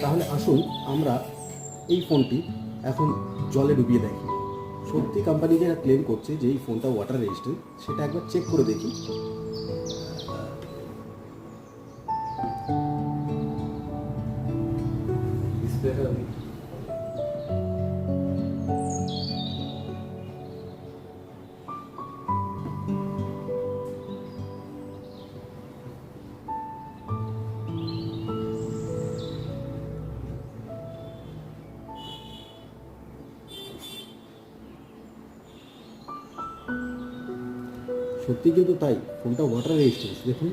তাহলে আসুন আমরা এই ফোনটি এখন জলে ডুবিয়ে দেখি। সত্যি কোম্পানি যারা ক্লেম করছে যে এই ফোনটা ওয়াটার রেজিস্ট্যান্ট, সেটা একবার চেক করে দেখি। ডিসপ্লেটা সত্যি কিন্তু তাই, ফোনটা ওয়াটার রেজিস্ট্যান্ট। দেখুন